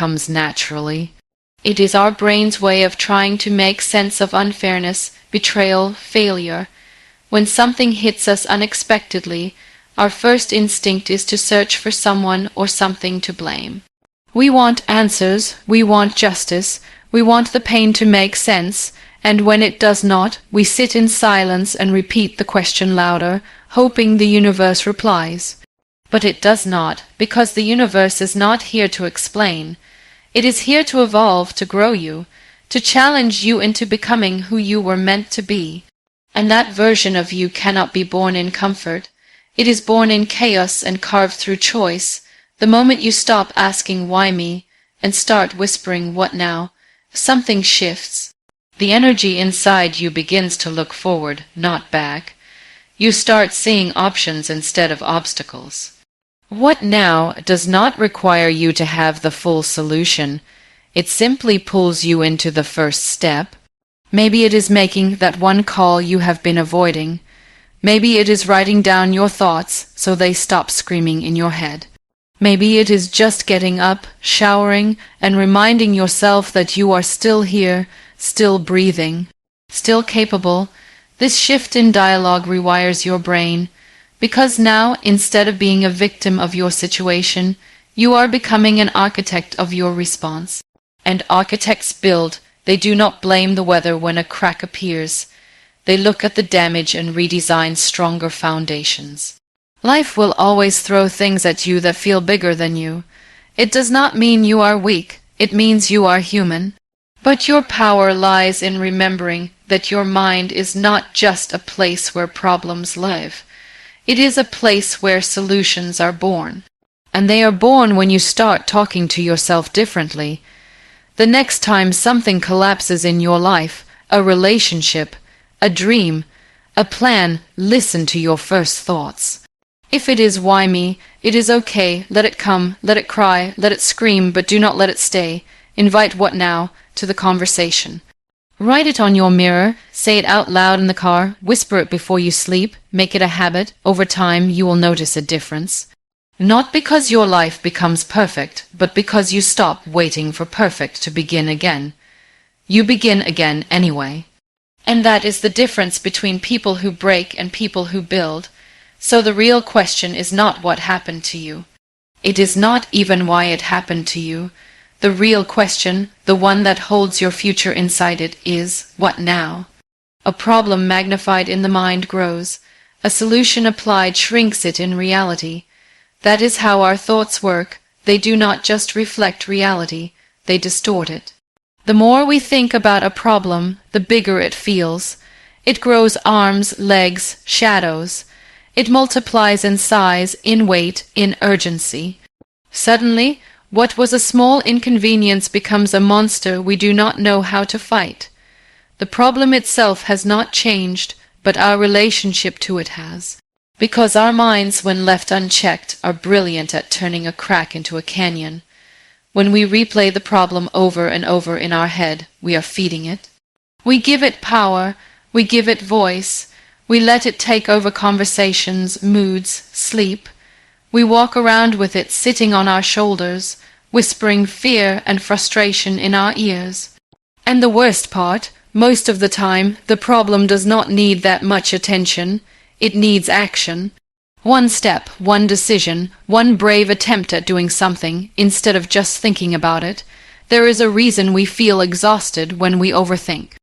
comes naturally. It is our brain's way of trying to make sense of unfairness, betrayal, failure. When something hits us unexpectedly, our first instinct is to search for someone or something to blame. We want answers, we want justice, we want the pain to make sense, and when it does not, we sit in silence and repeat the question louder, hoping the universe replies. But it does not, because the universe is not here to explain. It is here to evolve, to grow you, to challenge you into becoming who you were meant to be. And that version of you cannot be born in comfort. It is born in chaos and carved through choice. The moment you stop asking why me and start whispering what now, something shifts. The energy inside you begins to look forward, not back. You start seeing options instead of obstacles. What now does not require you to have the full solution. It simply pulls you into the first step. Maybe it is making that one call you have been avoiding. Maybe it is writing down your thoughts so they stop screaming in your head. Maybe it is just getting up, showering, and reminding yourself that you are still here, still breathing, still capable. This shift in dialogue rewires your brain, because now, instead of being a victim of your situation, you are becoming an architect of your response. And architects build. They do not blame the weather when a crack appears. They look at the damage and redesign stronger foundations. Life will always throw things at you that feel bigger than you. It does not mean you are weak. It means you are human. But your power lies in remembering that your mind is not just a place where problems live. It is a place where solutions are born. And they are born when you start talking to yourself differently. The next time something collapses in your life, a relationship, a dream, a plan, listen to your first thoughts. If it is why me, it is okay, let it come, let it cry, let it scream, but do not let it stay. Invite what now to the conversation. Write it on your mirror, say it out loud in the car, whisper it before you sleep, make it a habit. Over time you will notice a difference. Not because your life becomes perfect, but because you stop waiting for perfect to begin again. You begin again anyway. And that is the difference between people who break and people who build. So the real question is not what happened to you. It is not even why it happened to you. The real question, the one that holds your future inside it, is what now? A problem magnified in the mind grows. A solution applied shrinks it in reality. That is how our thoughts work. They do not just reflect reality, they distort it. The more we think about a problem, the bigger it feels. It grows arms, legs, shadows. It multiplies in size, in weight, in urgency. Suddenly, what was a small inconvenience becomes a monster we do not know how to fight. The problem itself has not changed, but our relationship to it has. Because our minds, when left unchecked, are brilliant at turning a crack into a canyon. When we replay the problem over and over in our head, we are feeding it. We give it power, we give it voice, we let it take over conversations, moods, sleep. We walk around with it sitting on our shoulders, whispering fear and frustration in our ears. And the worst part, most of the time, the problem does not need that much attention. It needs action. One step, one decision, one brave attempt at doing something, instead of just thinking about it. There is a reason we feel exhausted when we overthink.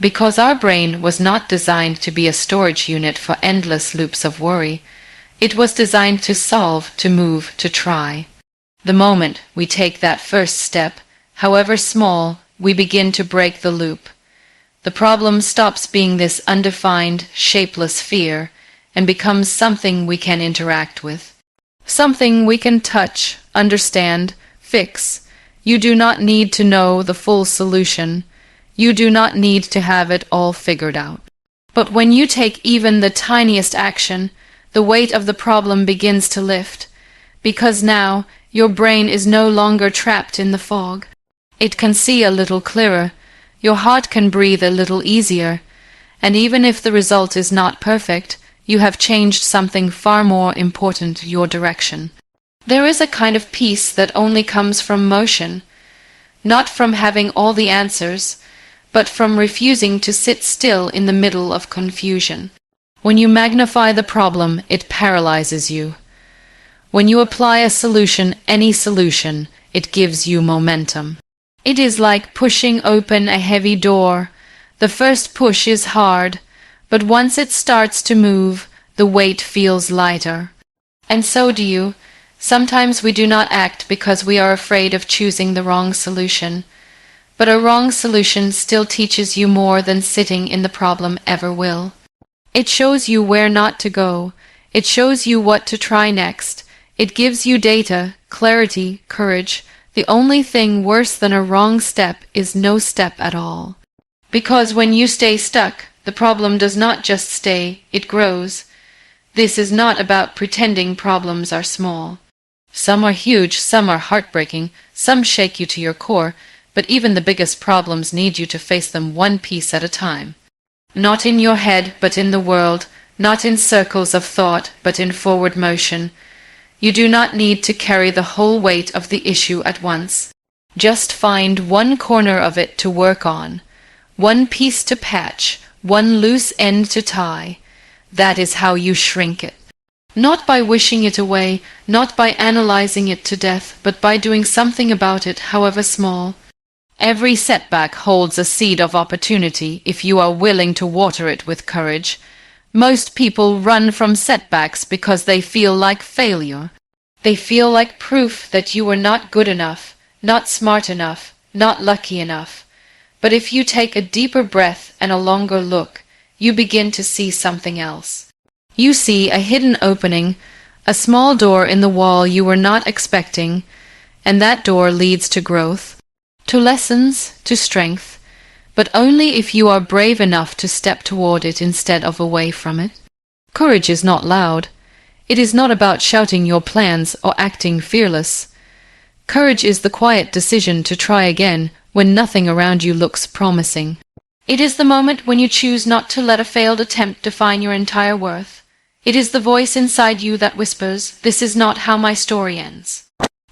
Because our brain was not designed to be a storage unit for endless loops of worry. It was designed to solve, to move, to try. The moment we take that first step, however small, we begin to break the loop. The problem stops being this undefined, shapeless fear and becomes something we can interact with. Something we can touch, understand, fix. You do not need to know the full solution. You do not need to have it all figured out. But when you take even the tiniest action, the weight of the problem begins to lift, because now your brain is no longer trapped in the fog. It can see a little clearer, your heart can breathe a little easier, and even if the result is not perfect, you have changed something far more important, your direction. There is a kind of peace that only comes from motion. not from having all the answers, but from refusing to sit still in the middle of confusion. When you magnify the problem, it paralyzes you. When you apply a solution, any solution, it gives you momentum. It is like pushing open a heavy door. The first push is hard, but once it starts to move, the weight feels lighter. And so do you. Sometimes we do not act because we are afraid of choosing the wrong solution. But a wrong solution still teaches you more than sitting in the problem ever will. It shows you where not to go. It shows you what to try next. It gives you data, clarity, courage. The only thing worse than a wrong step is no step at all. Because when you stay stuck, the problem does not just stay, it grows. This is not about pretending problems are small. Some are huge, some are heartbreaking, some shake you to your core, but even the biggest problems need you to face them one piece at a time. Not in your head, but in the world, not in circles of thought, but in forward motion. You do not need to carry the whole weight of the issue at once. Just find one corner of it to work on, one piece to patch, one loose end to tie. That is how you shrink it. Not by wishing it away, not by analyzing it to death, but by doing something about it, however small. Every setback holds a seed of opportunity if you are willing to water it with courage. Most people run from setbacks because they feel like failure. They feel like proof that you were not good enough, not smart enough, not lucky enough. But if you take a deeper breath and a longer look, you begin to see something else. You see a hidden opening, a small door in the wall you were not expecting, and that door leads to growth, to lessons, to strength, but only if you are brave enough to step toward it instead of away from it. Courage is not loud. It is not about shouting your plans or acting fearless. Courage is the quiet decision to try again when nothing around you looks promising. It is the moment when you choose not to let a failed attempt define your entire worth. It is the voice inside you that whispers, "This is not how my story ends."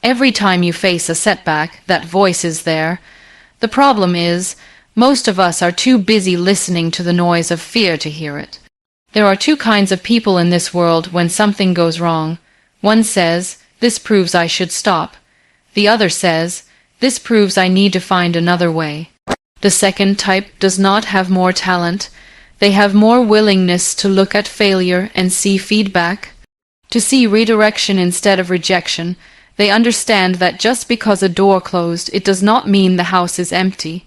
Every time you face a setback, that voice is there. The problem is, most of us are too busy listening to the noise of fear to hear it. There are two kinds of people in this world when something goes wrong. One says, "This proves I should stop." The other says, "This proves I need to find another way." The second type does not have more talent. They have more willingness to look at failure and see feedback, to see redirection instead of rejection. They understand that just because a door closed, it does not mean the house is empty.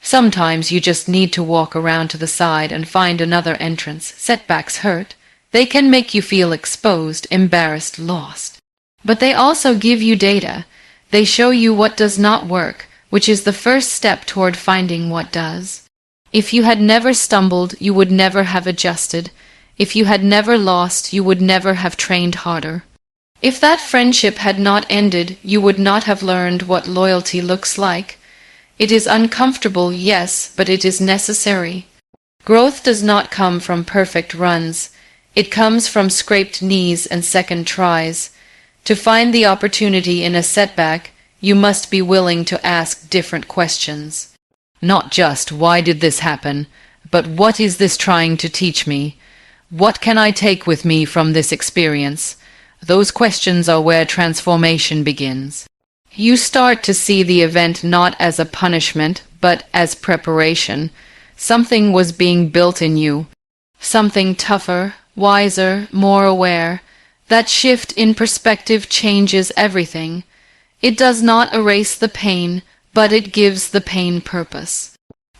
Sometimes you just need to walk around to the side and find another entrance. Setbacks hurt. They can make you feel exposed, embarrassed, lost. But they also give you data. They show you what does not work, which is the first step toward finding what does. If you had never stumbled, you would never have adjusted. If you had never lost, you would never have trained harder. If that friendship had not ended, you would not have learned what loyalty looks like. It is uncomfortable, yes, but it is necessary. Growth does not come from perfect runs. It comes from scraped knees and second tries. To find the opportunity in a setback, you must be willing to ask different questions. Not just, "Why did this happen?" but "What is this trying to teach me? What can I take with me from this experience?" Those questions are where transformation begins. You start to see the event not as a punishment, but as preparation. Something was being built in you. Something tougher, wiser, more aware. That shift in perspective changes everything. It does not erase the pain, but it gives the pain purpose.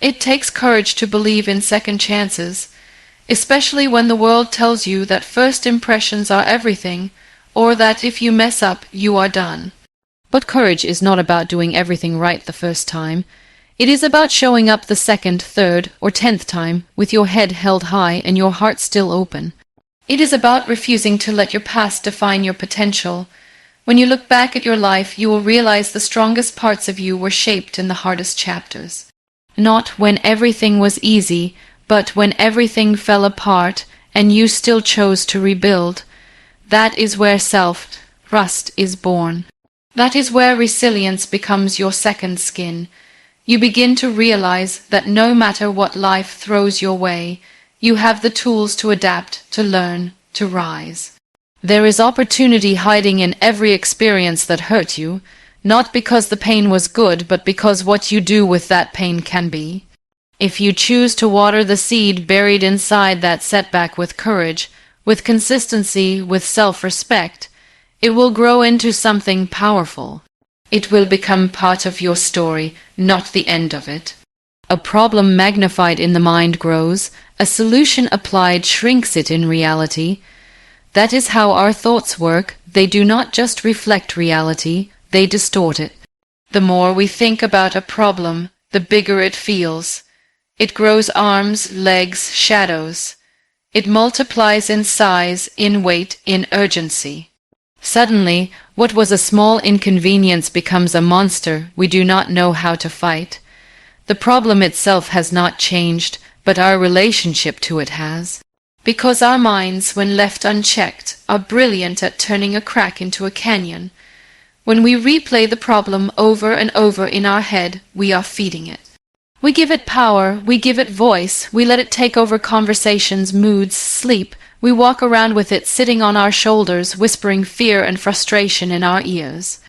It takes courage to believe in second chances, especially when the world tells you that first impressions are everything, or that if you mess up, you are done. But courage is not about doing everything right the first time. It is about showing up the second, third, or 10th time with your head held high and your heart still open. It is about refusing to let your past define your potential. When you look back at your life, you will realize the strongest parts of you were shaped in the hardest chapters. Not when everything was easy, but when everything fell apart and you still chose to rebuild. That is where self-trust is born. That is where resilience becomes your second skin. You begin to realize that no matter what life throws your way, you have the tools to adapt, to learn, to rise. There is opportunity hiding in every experience that hurt you, not because the pain was good, but because what you do with that pain can be. If you choose to water the seed buried inside that setback with courage, with consistency, with self-respect, it will grow into something powerful. It will become part of your story, not the end of it. A problem magnified in the mind grows, a solution applied shrinks it in reality. That is how our thoughts work. They do not just reflect reality, they distort it. The more we think about a problem, the bigger it feels. It grows arms, legs, shadows. It multiplies in size, in weight, in urgency. Suddenly, what was a small inconvenience becomes a monster we do not know how to fight. The problem itself has not changed, but our relationship to it has. Because our minds, when left unchecked, are brilliant at turning a crack into a canyon. When we replay the problem over and over in our head, we are feeding it. We give it power, we give it voice, we let it take over conversations, moods, sleep. We walk around with it sitting on our shoulders, whispering fear and frustration in our ears.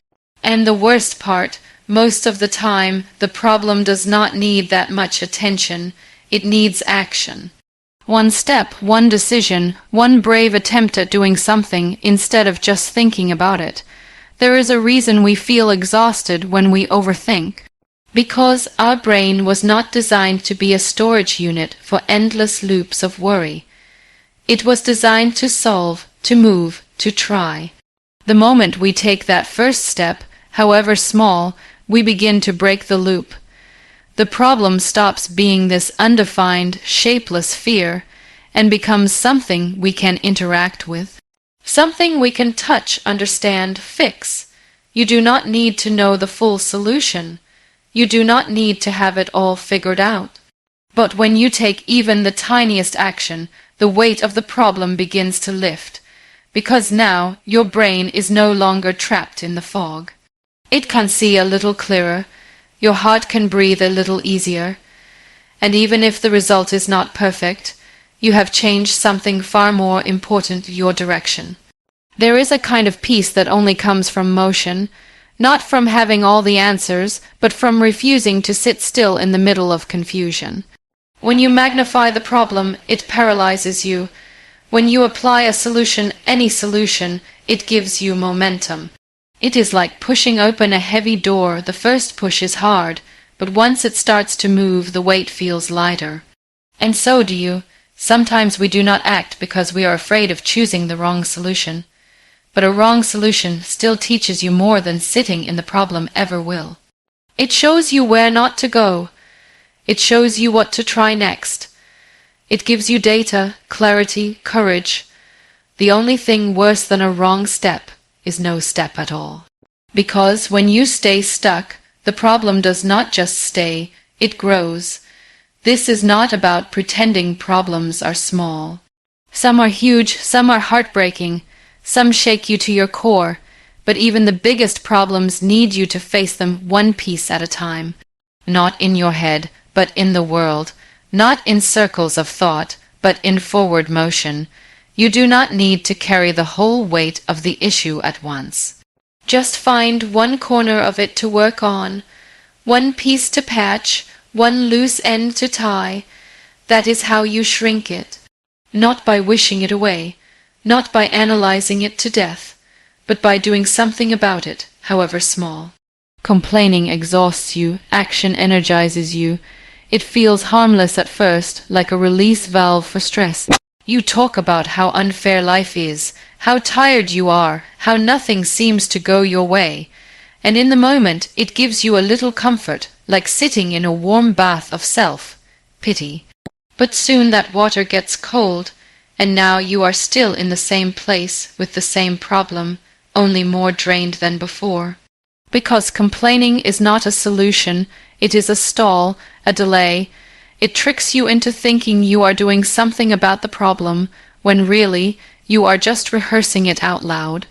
And the worst part, most of the time, the problem does not need that much attention. It needs action. One step, one decision, one brave attempt at doing something instead of just thinking about it. There is a reason we feel exhausted when we overthink. Because our brain was not designed to be a storage unit for endless loops of worry. It was designed to solve, to move, to try. The moment we take that first step, however small, we begin to break the loop. The problem stops being this undefined, shapeless fear and becomes something we can interact with. Something we can touch, understand, fix. You do not need to know the full solution. You do not need to have it all figured out. But when you take even the tiniest action, the weight of the problem begins to lift, because now your brain is no longer trapped in the fog. It can see a little clearer, your heart can breathe a little easier, and even if the result is not perfect, you have changed something far more important, your direction. There is a kind of peace that only comes from motion, not from having all the answers, but from refusing to sit still in the middle of confusion. When you magnify the problem, it paralyzes you. When you apply a solution, any solution, it gives you momentum. It is like pushing open a heavy door. The first push is hard, but once it starts to move, the weight feels lighter. And so do you. Sometimes we do not act because we are afraid of choosing the wrong solution. But a wrong solution still teaches you more than sitting in the problem ever will. It shows you where not to go. It shows you what to try next. It gives you data, clarity, courage. The only thing worse than a wrong step is no step at all. Because when you stay stuck, the problem does not just stay, it grows. This is not about pretending problems are small. Some are huge, some are heartbreaking, some shake you to your core, but even the biggest problems need you to face them one piece at a time. Not in your head, but in the world. Not in circles of thought, but in forward motion. You do not need to carry the whole weight of the issue at once. Just find one corner of it to work on, one piece to patch, one loose end to tie. That is how you shrink it. Not by wishing it away, not by analyzing it to death, but by doing something about it, however small. Complaining exhausts you, action energizes you. It feels harmless at first, like a release valve for stress. You talk about how unfair life is, how tired you are, how nothing seems to go your way, and in the moment it gives you a little comfort, like sitting in a warm bath of self-pity. But soon that water gets cold, and now you are still in the same place with the same problem, only more drained than before. Because complaining is not a solution, it is a stall, a delay. It tricks you into thinking you are doing something about the problem, when really you are just rehearsing it out loud.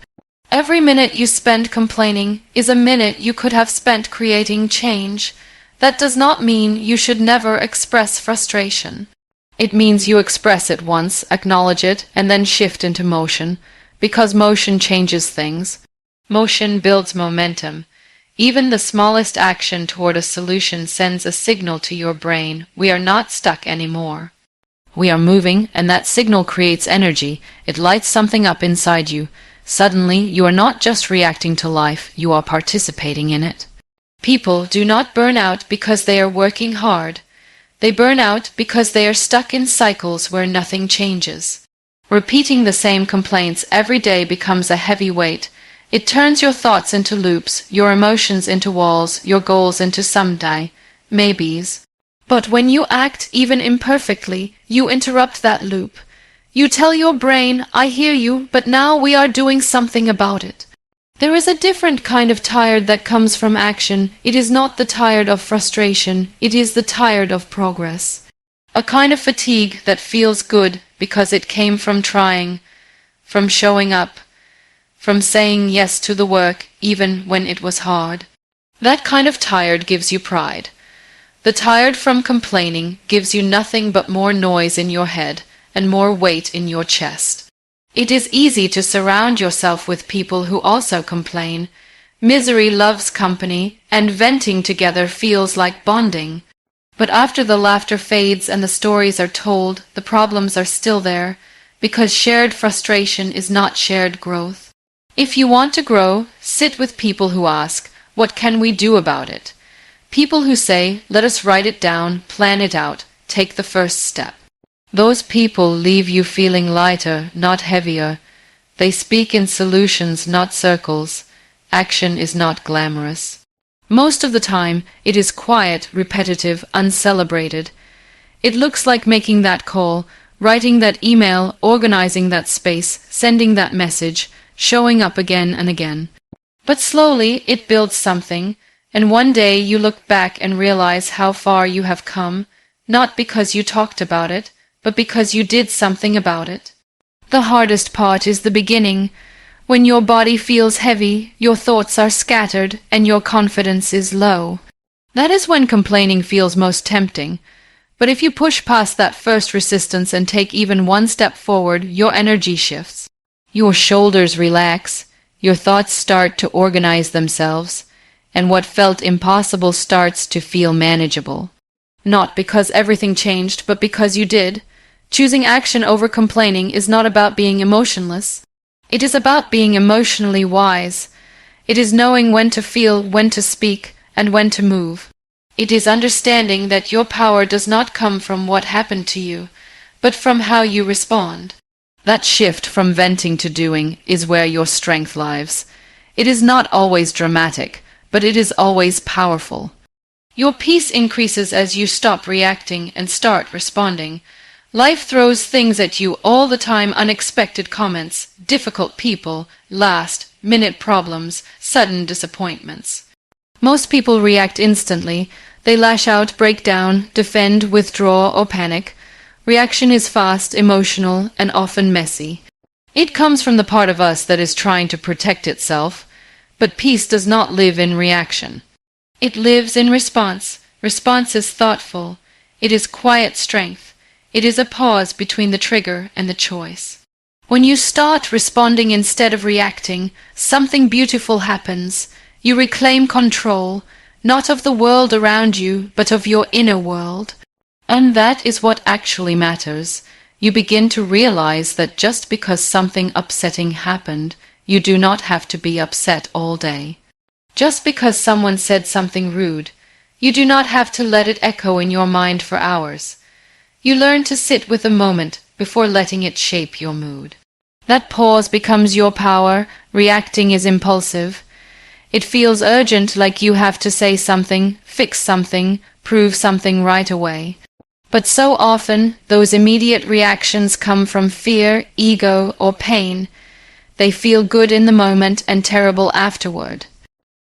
Every minute you spend complaining is a minute you could have spent creating change. That does not mean you should never express frustration. It means you express it once, acknowledge it, and then shift into motion, because motion changes things. Motion builds momentum. Even the smallest action toward a solution sends a signal to your brain: we are not stuck anymore. We are moving, and that signal creates energy. It lights something up inside you. Suddenly, you are not just reacting to life, you are participating in it. People do not burn out because they are working hard. They burn out because they are stuck in cycles where nothing changes. Repeating the same complaints every day becomes a heavy weight. It turns your thoughts into loops, your emotions into walls, your goals into someday, maybes. But when you act, even imperfectly, you interrupt that loop. You tell your brain, I hear you, but now we are doing something about it. There is a different kind of tired that comes from action. It is not the tired of frustration, it is the tired of progress. A kind of fatigue that feels good because it came from trying, from showing up, from saying yes to the work even when it was hard. That kind of tired gives you pride. The tired from complaining gives you nothing but more noise in your head and more weight in your chest. It is easy to surround yourself with people who also complain. Misery loves company, and venting together feels like bonding. But after the laughter fades and the stories are told, the problems are still there, because shared frustration is not shared growth. If you want to grow, sit with people who ask, what can we do about it? People who say, let us write it down, plan it out, take the first step. Those people leave you feeling lighter, not heavier. They speak in solutions, not circles. Action is not glamorous. Most of the time, it is quiet, repetitive, uncelebrated. It looks like making that call, writing that email, organizing that space, sending that message, showing up again and again. But slowly, it builds something, and one day you look back and realize how far you have come, not because you talked about it, but because you did something about it. The hardest part is the beginning. When your body feels heavy, your thoughts are scattered, and your confidence is low. That is when complaining feels most tempting. But if you push past that first resistance and take even one step forward, your energy shifts. Your shoulders relax, your thoughts start to organize themselves, and what felt impossible starts to feel manageable. Not because everything changed, but because you did. Choosing action over complaining is not about being emotionless. It is about being emotionally wise. It is knowing when to feel, when to speak, and when to move. It is understanding that your power does not come from what happened to you, but from how you respond. That shift from venting to doing is where your strength lies. It is not always dramatic, but it is always powerful. Your peace increases as you stop reacting and start responding. Life throws things at you all the time: unexpected comments, difficult people, last-minute problems, sudden disappointments. Most people react instantly. They lash out, break down, defend, withdraw, or panic. Reaction is fast, emotional, and often messy. It comes from the part of us that is trying to protect itself. But peace does not live in reaction. It lives in response. Response is thoughtful. It is quiet strength. It is a pause between the trigger and the choice. When you start responding instead of reacting, something beautiful happens. You reclaim control, not of the world around you, but of your inner world. And that is what actually matters. You begin to realize that just because something upsetting happened, you do not have to be upset all day. Just because someone said something rude, you do not have to let it echo in your mind for hours. You learn to sit with the moment before letting it shape your mood. That pause becomes your power. Reacting is impulsive. It feels urgent, like you have to say something, fix something, prove something right away. But so often, those immediate reactions come from fear, ego, or pain. They feel good in the moment and terrible afterward.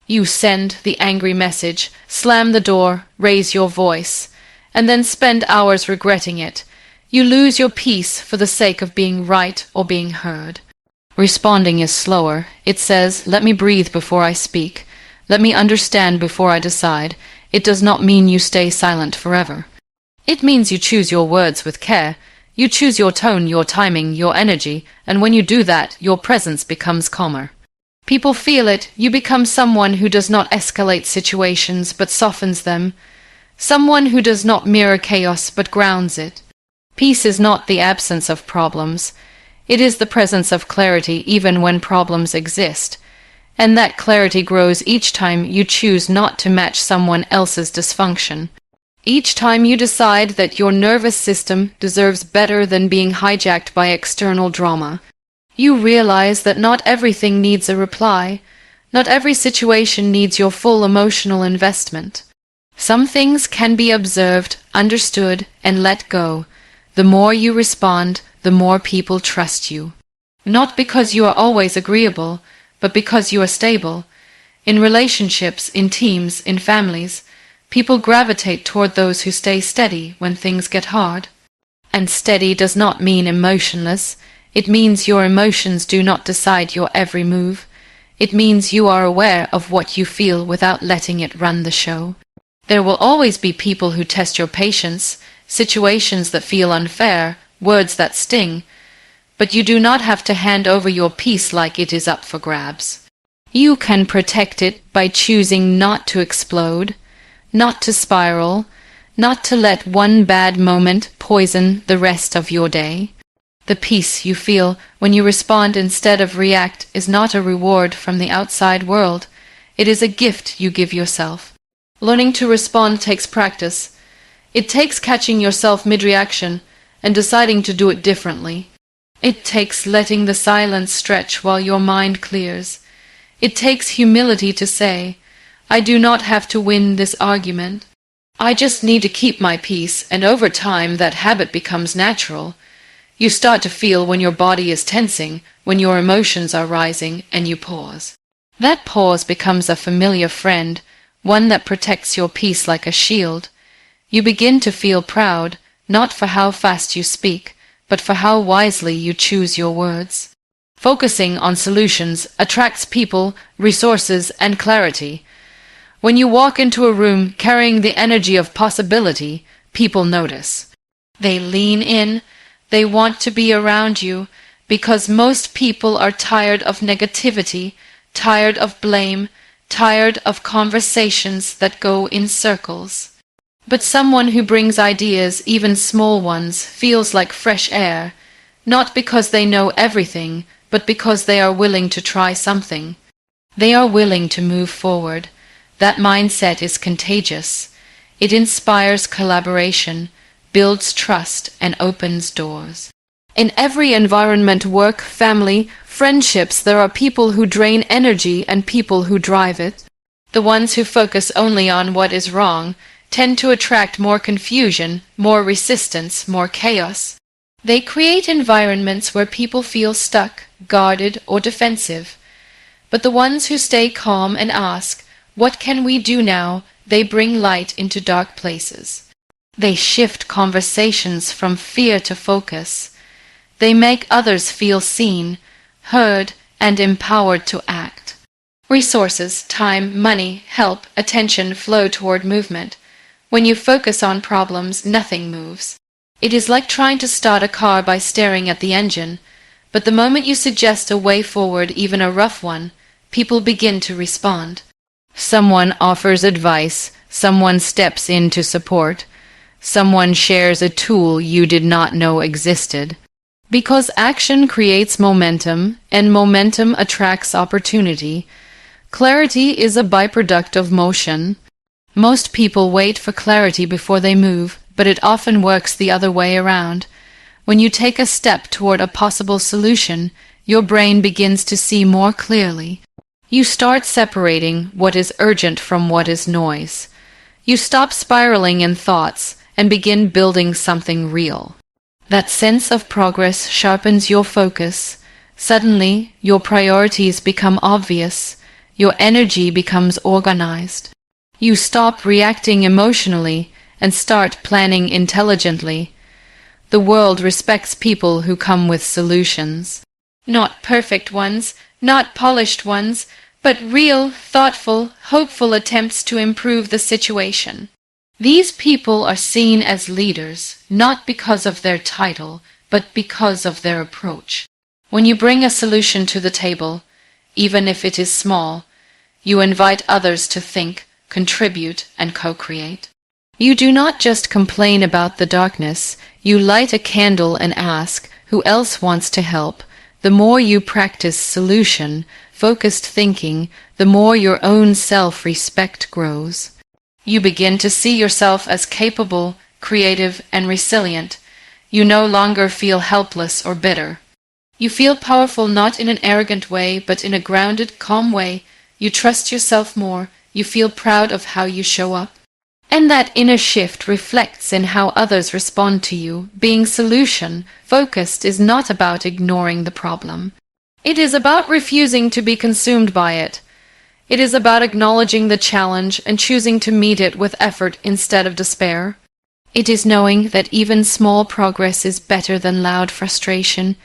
You send the angry message, slam the door, raise your voice, and then spend hours regretting it. You lose your peace for the sake of being right or being heard. Responding is slower. It says, let me breathe before I speak. Let me understand before I decide. It does not mean you stay silent forever. It means you choose your words with care. You choose your tone, your timing, your energy, and when you do that, your presence becomes calmer. People feel it. You become someone who does not escalate situations but softens them. Someone who does not mirror chaos but grounds it. Peace is not the absence of problems. It is the presence of clarity even when problems exist. And that clarity grows each time you choose not to match someone else's dysfunction. Each time you decide that your nervous system deserves better than being hijacked by external drama. You realize that not everything needs a reply. Not every situation needs your full emotional investment. Some things can be observed, understood, and let go. The more you respond, the more people trust you. Not because you are always agreeable, but because you are stable. In relationships, in teams, in families, people gravitate toward those who stay steady when things get hard. And steady does not mean emotionless. It means your emotions do not decide your every move. It means you are aware of what you feel without letting it run the show. There will always be people who test your patience, situations that feel unfair, words that sting, but you do not have to hand over your peace like it is up for grabs. You can protect it by choosing not to explode, not to spiral, not to let one bad moment poison the rest of your day. The peace you feel when you respond instead of react is not a reward from the outside world. It is a gift you give yourself. Learning to respond takes practice. It takes catching yourself mid-reaction and deciding to do it differently. It takes letting the silence stretch while your mind clears. It takes humility to say, I do not have to win this argument. I just need to keep my peace, and over time that habit becomes natural. You start to feel when your body is tensing, when your emotions are rising, and you pause. That pause becomes a familiar friend, one that protects your peace like a shield. You begin to feel proud, not for how fast you speak, but for how wisely you choose your words. Focusing on solutions attracts people, resources, and clarity. When you walk into a room carrying the energy of possibility, people notice. They lean in. They want to be around you because most people are tired of negativity, tired of blame, tired of conversations that go in circles. But someone who brings ideas, even small ones, feels like fresh air, not because they know everything, but because they are willing to try something. They are willing to move forward. That mindset is contagious. It inspires collaboration, builds trust, and opens doors. In every environment, work, family, friendships, there are people who drain energy and people who drive it. The ones who focus only on what is wrong tend to attract more confusion, more resistance, more chaos. They create environments where people feel stuck, guarded, or defensive. But the ones who stay calm and ask, what can we do now? They bring light into dark places. They shift conversations from fear to focus. They make others feel seen, heard, and empowered to act. Resources, time, money, help, attention flow toward movement. When you focus on problems, nothing moves. It is like trying to start a car by staring at the engine, but the moment you suggest a way forward, even a rough one, people begin to respond. Someone offers advice, someone steps in to support, someone shares a tool you did not know existed. Because action creates momentum, and momentum attracts opportunity. Clarity is a byproduct of motion. Most people wait for clarity before they move, but it often works the other way around. When you take a step toward a possible solution, your brain begins to see more clearly. You start separating what is urgent from what is noise. You stop spiraling in thoughts and begin building something real. That sense of progress sharpens your focus. Suddenly, your priorities become obvious. Your energy becomes organized. You stop reacting emotionally and start planning intelligently. The world respects people who come with solutions. Not perfect ones, not polished ones, but real, thoughtful, hopeful attempts to improve the situation. These people are seen as leaders, not because of their title, but because of their approach. When you bring a solution to the table, even if it is small, you invite others to think, contribute, and co-create. You do not just complain about the darkness, you light a candle and ask, who else wants to help? The more you practice solution-focused thinking, the more your own self-respect grows. You begin to see yourself as capable, creative, and resilient. You no longer feel helpless or bitter. You feel powerful not in an arrogant way, but in a grounded, calm way. You trust yourself more. You feel proud of how you show up. And that inner shift reflects in how others respond to you. Being solution-focused is not about ignoring the problem. It is about refusing to be consumed by it. It is about acknowledging the challenge and choosing to meet it with effort instead of despair. It is knowing that even small progress is better than loud frustration.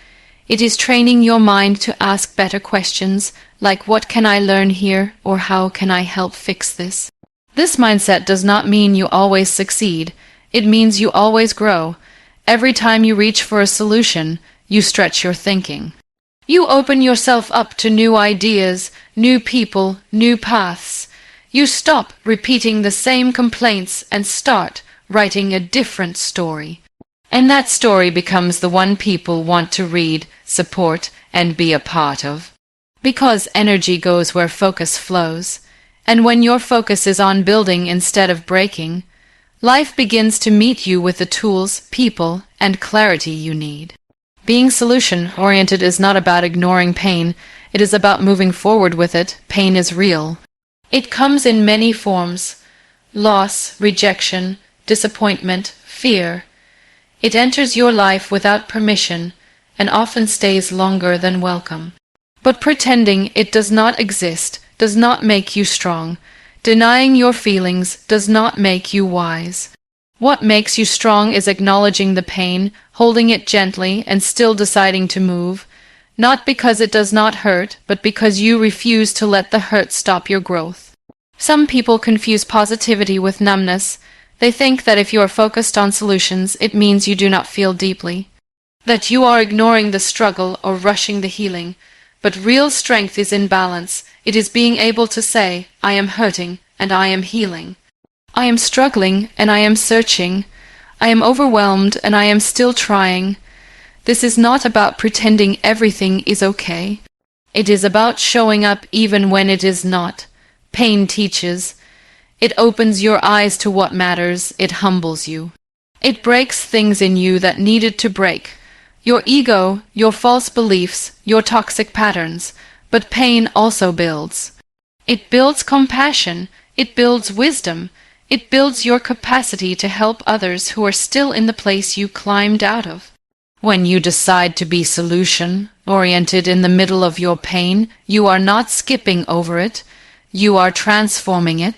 It is training your mind to ask better questions, like what can I learn here, or how can I help fix this? This mindset does not mean you always succeed. It means you always grow. Every time you reach for a solution, you stretch your thinking. You open yourself up to new ideas, new people, new paths. You stop repeating the same complaints and start writing a different story. And that story becomes the one people want to read, support, and be a part of. Because energy goes where focus flows. And when your focus is on building instead of breaking, life begins to meet you with the tools, people, and clarity you need. Being solution-oriented is not about ignoring pain. It is about moving forward with it. Pain is real. It comes in many forms: loss, rejection, disappointment, fear. It enters your life without permission and often stays longer than welcome. But pretending it does not exist does not make you strong. Denying your feelings does not make you wise. What makes you strong is acknowledging the pain, holding it gently, and still deciding to move, not because it does not hurt, but because you refuse to let the hurt stop your growth. Some people confuse positivity with numbness. They think that if you are focused on solutions, it means you do not feel deeply, that you are ignoring the struggle or rushing the healing. But real strength is in balance. It is being able to say, I am hurting and I am healing. I am struggling and I am searching. I am overwhelmed and I am still trying. This is not about pretending everything is okay. It is about showing up even when it is not. Pain teaches. It opens your eyes to what matters. It humbles you. It breaks things in you that needed to break. Your ego, your false beliefs, your toxic patterns. But pain also builds. It builds compassion. It builds wisdom. It builds your capacity to help others who are still in the place you climbed out of. When you decide to be solution-oriented in the middle of your pain, you are not skipping over it. You are transforming it.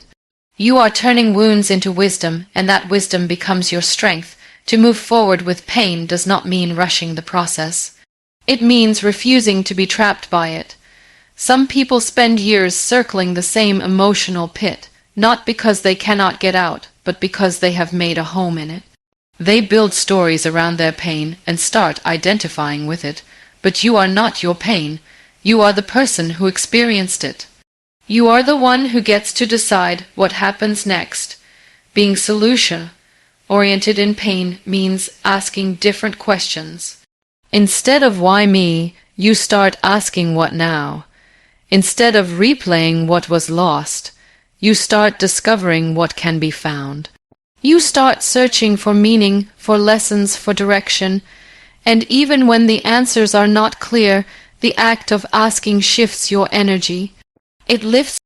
You are turning wounds into wisdom, and that wisdom becomes your strength. To move forward with pain does not mean rushing the process. It means refusing to be trapped by it. Some people spend years circling the same emotional pit, not because they cannot get out, but because they have made a home in it. They build stories around their pain and start identifying with it, but you are not your pain. You are the person who experienced it. You are the one who gets to decide what happens next. Being solution-oriented in pain means asking different questions. Instead of why me, you start asking what now. Instead of replaying what was lost, you start discovering what can be found. You start searching for meaning, for lessons, for direction, and even when the answers are not clear, the act of asking shifts your energy. It lifts